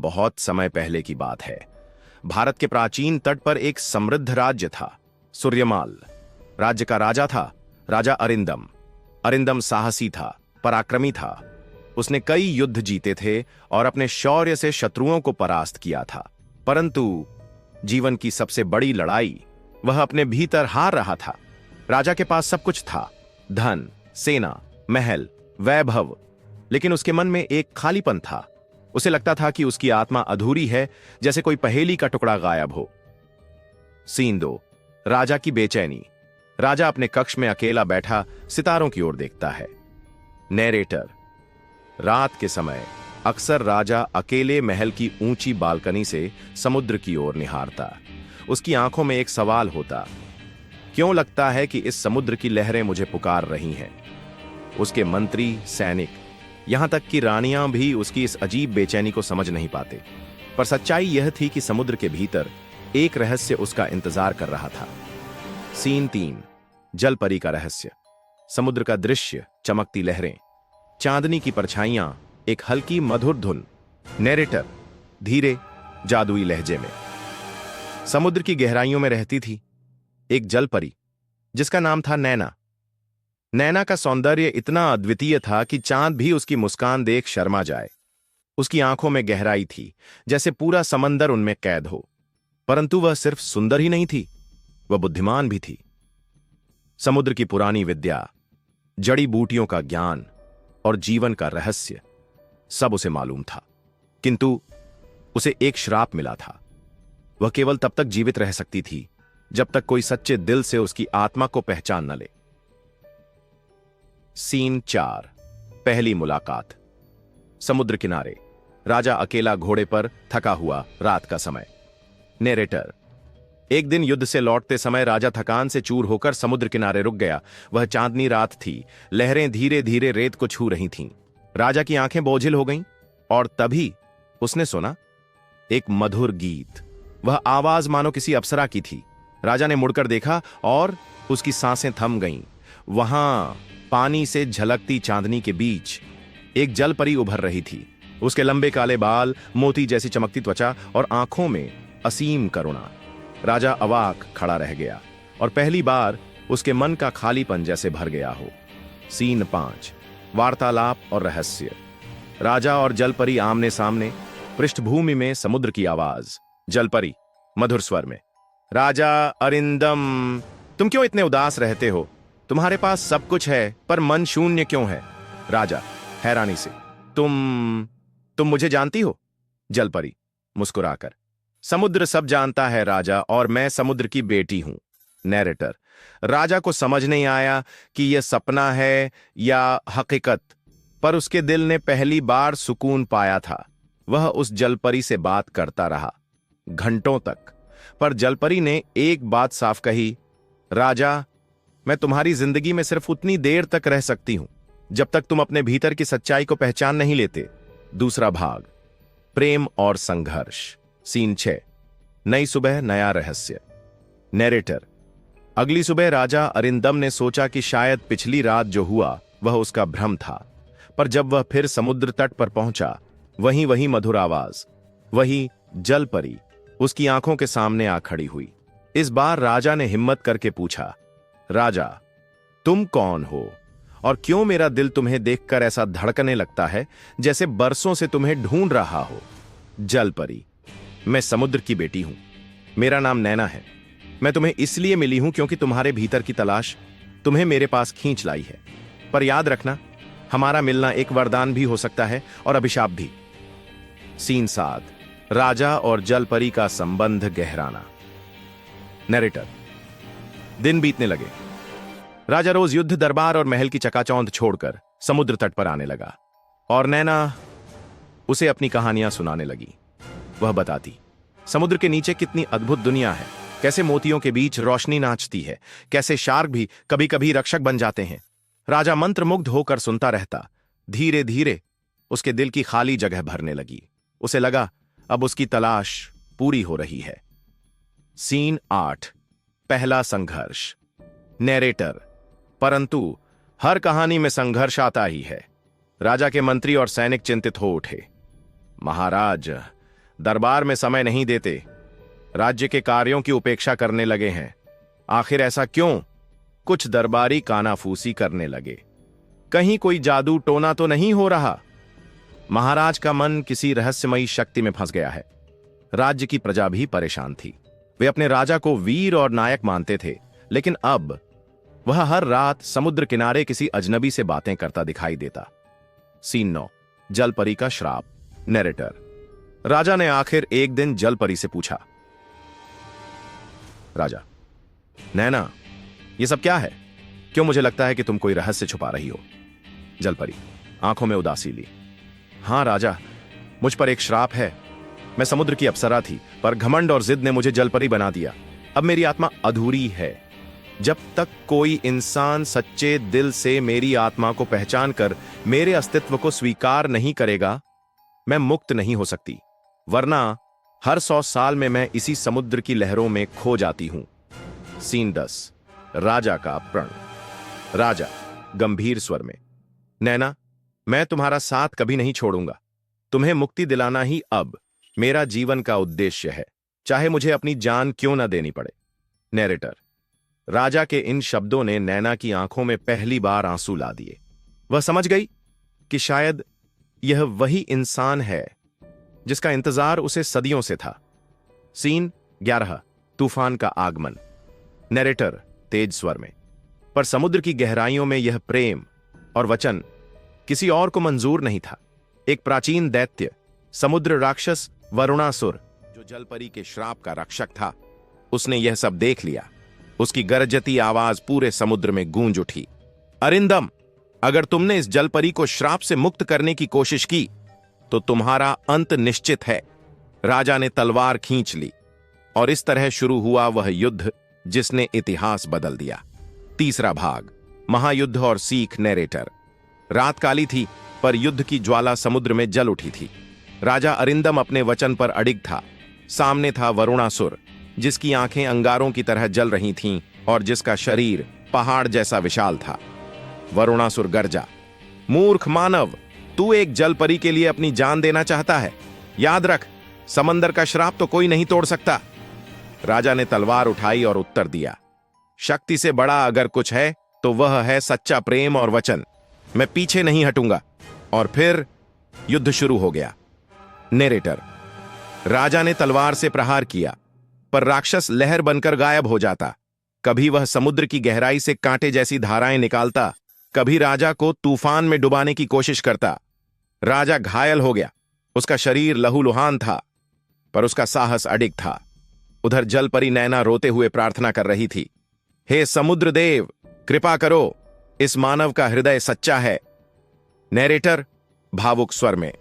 बहुत समय पहले की बात है। भारत के प्राचीन तट पर एक समृद्ध राज्य था, सूर्यमाल। राज्य का राजा था राजा अरिंदम। अरिंदम साहसी था, पराक्रमी था। उसने कई युद्ध जीते थे और अपने शौर्य से शत्रुओं को परास्त किया था। परंतु जीवन की सबसे बड़ी लड़ाई वह अपने भीतर हार रहा था। राजा के पास सब कुछ था, धन, सेना, महल, वैभव, लेकिन उसके मन में एक खालीपन था। उसे लगता था कि उसकी आत्मा अधूरी है, जैसे कोई पहेली का टुकड़ा गायब हो। सीन 2, राजा की बेचैनी। राजा अपने कक्ष में अकेला बैठा सितारों की ओर देखता है। नैरेटर। रात के समय अक्सर राजा अकेले महल की ऊंची बालकनी से समुद्र की ओर निहारता। उसकी आंखों में एक सवाल होता, क्यों लगता है कि इस समुद्र की लहरें मुझे पुकार रही हैं? उसके मंत्री, सैनिक, यहां तक कि रानियां भी उसकी इस अजीब बेचैनी को समझ नहीं पाते। पर सच्चाई यह थी कि समुद्र के भीतर एक रहस्य उसका इंतजार कर रहा था। सीन 3, जलपरी का रहस्य। समुद्र का दृश्य, चमकती लहरें, चांदनी की परछाइयां, एक हल्की मधुर धुन। नैरेटर धीरे, जादुई लहजे में। समुद्र की गहराइयों में रहती थी एक जलपरी जिसका नाम था नैना। नैना का सौंदर्य इतना अद्वितीय था कि चांद भी उसकी मुस्कान देख शर्मा जाए। उसकी आंखों में गहराई थी, जैसे पूरा समंदर उनमें कैद हो। परंतु वह सिर्फ सुंदर ही नहीं थी, वह बुद्धिमान भी थी। समुद्र की पुरानी विद्या, जड़ी बूटियों का ज्ञान और जीवन का रहस्य सब उसे मालूम था। किंतु उसे एक श्राप मिला था। वह केवल तब तक जीवित रह सकती थी जब तक कोई सच्चे दिल से उसकी आत्मा को पहचान न ले। सीन 4, पहली मुलाकात। समुद्र किनारे राजा अकेला घोड़े पर थका हुआ, रात का समय। नैरेटर। एक दिन युद्ध से लौटते समय राजा थकान से चूर होकर समुद्र किनारे रुक गया। वह चांदनी रात थी, लहरें धीरे धीरे रेत को छू रही थीं। राजा की आंखें बोझिल हो गईं और तभी उसने सुना एक मधुर गीत। वह आवाज मानो किसी अप्सरा की थी। राजा ने मुड़कर देखा और उसकी सांसें थम गईं। वहां पानी से झलकती चांदनी के बीच एक जलपरी उभर रही थी। उसके लंबे काले बाल, मोती जैसी चमकती त्वचा और आंखों में असीम करुणा। राजा अवाक खड़ा रह गया और पहली बार उसके मन का खालीपन जैसे भर गया हो। सीन 5, वार्तालाप और रहस्य। राजा और जलपरी आमने सामने। पृष्ठभूमि में समुद्र की आवाज। जलपरी मधुर स्वर में, राजा अरिंदम, तुम क्यों इतने उदास रहते हो? तुम्हारे पास सब कुछ है पर मन शून्य क्यों है? राजा हैरानी से, तुम मुझे जानती हो? जलपरी मुस्कुराकर, समुद्र सब जानता है राजा, और मैं समुद्र की बेटी हूं। नैरेटर। राजा को समझ नहीं आया कि यह सपना है या हकीकत, पर उसके दिल ने पहली बार सुकून पाया था। वह उस जलपरी से बात करता रहा घंटों तक। पर जलपरी ने एक बात साफ कही, राजा, मैं तुम्हारी जिंदगी में सिर्फ उतनी देर तक रह सकती हूं जब तक तुम अपने भीतर की सच्चाई को पहचान नहीं लेते। दूसरा भाग, प्रेम और संघर्ष। सीन 6, नई सुबह, नया रहस्य। नैरेटर। अगली सुबह राजा अरिंदम ने सोचा कि शायद पिछली रात जो हुआ वह उसका भ्रम था। पर जब वह फिर समुद्र तट पर पहुंचा, वही मधुर आवाज, वही जलपरी उसकी आंखों के सामने आ खड़ी हुई। इस बार राजा ने हिम्मत करके पूछा, राजा, तुम कौन हो और क्यों मेरा दिल तुम्हें देखकर ऐसा धड़कने लगता है जैसे बरसों से तुम्हें ढूंढ रहा हो? जलपरी। मैं समुद्र की बेटी हूं, मेरा नाम नैना है। मैं तुम्हें इसलिए मिली हूं क्योंकि तुम्हारे भीतर की तलाश तुम्हें मेरे पास खींच लाई है। पर याद रखना, हमारा मिलना एक वरदान भी हो सकता है और अभिशाप भी। सीन 7, राजा और जलपरी का संबंध गहराना। नैरेटर। दिन बीतने लगे। राजा रोज युद्ध, दरबार और महल की चकाचौंध छोड़कर समुद्र तट पर आने लगा और नैना उसे अपनी कहानियां सुनाने लगी। वह बताती, समुद्र के नीचे कितनी अद्भुत दुनिया है, कैसे मोतियों के बीच रोशनी नाचती है, कैसे शार्क भी कभी कभी रक्षक बन जाते हैं। राजा मंत्रमुग्ध होकर सुनता रहता। धीरे धीरे उसके दिल की खाली जगह भरने लगी। उसे लगा अब उसकी तलाश पूरी हो रही है। सीन 8, पहला संघर्ष। नैरेटर। परंतु हर कहानी में संघर्ष आता ही है। राजा के मंत्री और सैनिक चिंतित हो उठे। महाराज, दरबार में समय नहीं देते, राज्य के कार्यों की उपेक्षा करने लगे हैं। आखिर ऐसा क्यों? कुछ दरबारी कानाफूसी करने लगे। कहीं कोई जादू टोना तो नहीं हो रहा? महाराज का मन किसी रहस्यमयी शक्ति में फंस गया है। राज्य की प्रजा भी परेशान थी। वे अपने राजा को वीर और नायक मानते थे, लेकिन अब वह हर रात समुद्र किनारे किसी अजनबी से बातें करता दिखाई देता। सीन 9, जलपरी का श्राप। नैरेटर। राजा ने आखिर एक दिन जलपरी से पूछा, राजा, नैना, यह सब क्या है? क्यों मुझे लगता है कि तुम कोई रहस्य छुपा रही हो? जलपरी, आंखों में उदासी ली। हां राजा, मुझ पर एक श्राप है। मैं समुद्र की अप्सरा थी, पर घमंड और जिद ने मुझे जलपरी बना दिया। अब मेरी आत्मा अधूरी है। जब तक कोई इंसान सच्चे दिल से मेरी आत्मा को पहचान कर मेरे अस्तित्व को स्वीकार नहीं करेगा, मैं मुक्त नहीं हो सकती, वरना हर 100 साल में मैं इसी समुद्र की लहरों में खो जाती हूं। सीन 10, राजा का प्रण। राजा गंभीर स्वर में, नैना, मैं तुम्हारा साथ कभी नहीं छोड़ूंगा। तुम्हें मुक्ति दिलाना ही अब मेरा जीवन का उद्देश्य है, चाहे मुझे अपनी जान क्यों ना देनी पड़े। नैरेटर। राजा के इन शब्दों ने नैना की आंखों में पहली बार आंसू ला दिए। वह समझ गई कि शायद यह वही इंसान है जिसका इंतजार उसे सदियों से था। सीन 11, तूफान का आगमन। नैरेटर तेज स्वर में, पर समुद्र की गहराइयों में यह प्रेम और वचन किसी और को मंजूर नहीं था। एक प्राचीन दैत्य, समुद्र राक्षस वरुणासुर, जो जलपरी के श्राप का रक्षक था, उसने यह सब देख लिया। उसकी गरजती आवाज पूरे समुद्र में गूंज उठी। अरिंदम, अगर तुमने इस जलपरी को श्राप से मुक्त करने की कोशिश की तो तुम्हारा अंत निश्चित है। राजा ने तलवार खींच ली और इस तरह शुरू हुआ वह युद्ध जिसने इतिहास बदल दिया। तीसरा भाग, महायुद्ध और सीख। नैरेटर। रात काली थी, पर युद्ध की ज्वाला समुद्र में जल उठी थी। राजा अरिंदम अपने वचन पर अडिग था। सामने था वरुणासुर, जिसकी आंखें अंगारों की तरह जल रही थीं और जिसका शरीर पहाड़ जैसा विशाल था। वरुणासुर गरजा, मूर्ख मानव, तू एक जलपरी के लिए अपनी जान देना चाहता है? याद रख, समंदर का श्राप तो कोई नहीं तोड़ सकता। राजा ने तलवार उठाई और उत्तर दिया, शक्ति से बड़ा अगर कुछ है तो वह है सच्चा प्रेम और वचन। मैं पीछे नहीं हटूंगा। और फिर युद्ध शुरू हो गया। नैरेटर। राजा ने तलवार से प्रहार किया, पर राक्षस लहर बनकर गायब हो जाता। कभी वह समुद्र की गहराई से कांटे जैसी धाराएं निकालता, कभी राजा को तूफान में डुबाने की कोशिश करता। राजा घायल हो गया। उसका शरीर लहूलुहान था, पर उसका साहस अडिग था। उधर जलपरी नैना रोते हुए प्रार्थना कर रही थी, हे समुद्र देव, कृपा करो, इस मानव का हृदय सच्चा है। नैरेटर भावुक स्वर में,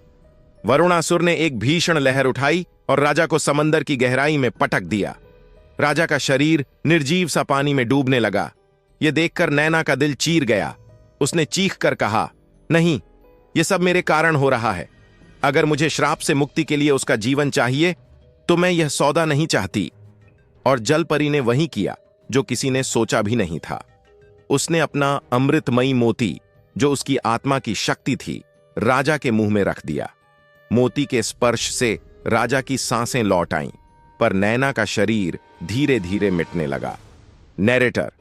वरुणासुर ने एक भीषण लहर उठाई और राजा को समंदर की गहराई में पटक दिया। राजा का शरीर निर्जीव सा पानी में डूबने लगा। यह देखकर नैना का दिल चीर गया। उसने चीख कर कहा, नहीं, यह सब मेरे कारण हो रहा है। अगर मुझे श्राप से मुक्ति के लिए उसका जीवन चाहिए तो मैं यह सौदा नहीं चाहती। और जलपरी ने वही किया जो किसी ने सोचा भी नहीं था। उसने अपना अमृतमयी मोती, जो उसकी आत्मा की शक्ति थी, राजा के मुंह में रख दिया। मोती के स्पर्श से राजा की सांसें लौट आईं, पर नैना का शरीर धीरे धीरे मिटने लगा। नैरेटर।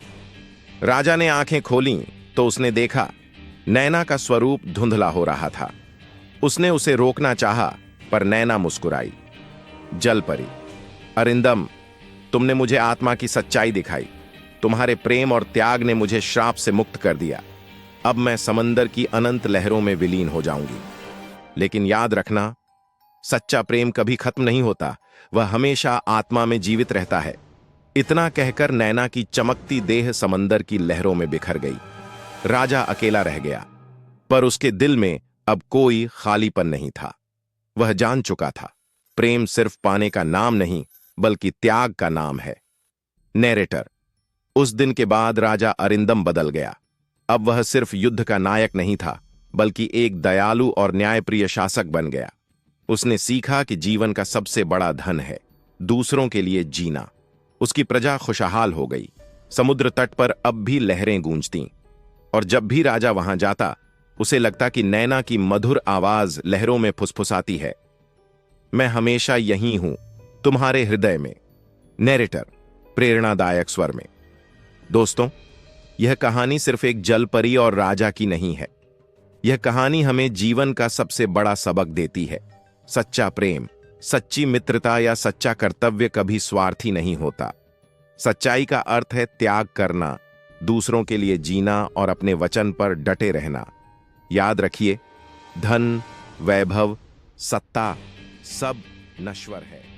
राजा ने आंखें खोलीं तो उसने देखा नैना का स्वरूप धुंधला हो रहा था। उसने उसे रोकना चाहा, पर नैना मुस्कुराई। जलपरी। अरिंदम, तुमने मुझे आत्मा की सच्चाई दिखाई। तुम्हारे प्रेम और त्याग ने मुझे श्राप से मुक्त कर दिया। अब मैं समंदर की अनंत लहरों में विलीन हो जाऊंगी। लेकिन याद रखना, सच्चा प्रेम कभी खत्म नहीं होता, वह हमेशा आत्मा में जीवित रहता है। इतना कहकर नैना की चमकती देह समंदर की लहरों में बिखर गई। राजा अकेला रह गया, पर उसके दिल में अब कोई खालीपन नहीं था। वह जान चुका था, प्रेम सिर्फ पाने का नाम नहीं, बल्कि त्याग का नाम है। नैरेटर। उस दिन के बाद राजा अरिंदम बदल गया। अब वह सिर्फ युद्ध का नायक नहीं था, बल्कि एक दयालु और न्यायप्रिय शासक बन गया। उसने सीखा कि जीवन का सबसे बड़ा धन है दूसरों के लिए जीना। उसकी प्रजा खुशहाल हो गई। समुद्र तट पर अब भी लहरें गूंजतीं, और जब भी राजा वहां जाता उसे लगता कि नैना की मधुर आवाज लहरों में फुसफुसाती है, मैं हमेशा यहीं हूं, तुम्हारे हृदय में। नैरेटर प्रेरणादायक स्वर में। दोस्तों, यह कहानी सिर्फ एक जल परी और राजा की नहीं है। यह कहानी हमें जीवन का सबसे बड़ा सबक देती है। सच्चा प्रेम, सच्ची मित्रता या सच्चा कर्तव्य कभी स्वार्थी नहीं होता। सच्चाई का अर्थ है त्याग करना, दूसरों के लिए जीना और अपने वचन पर डटे रहना। याद रखिए, धन, वैभव, सत्ता सब नश्वर है।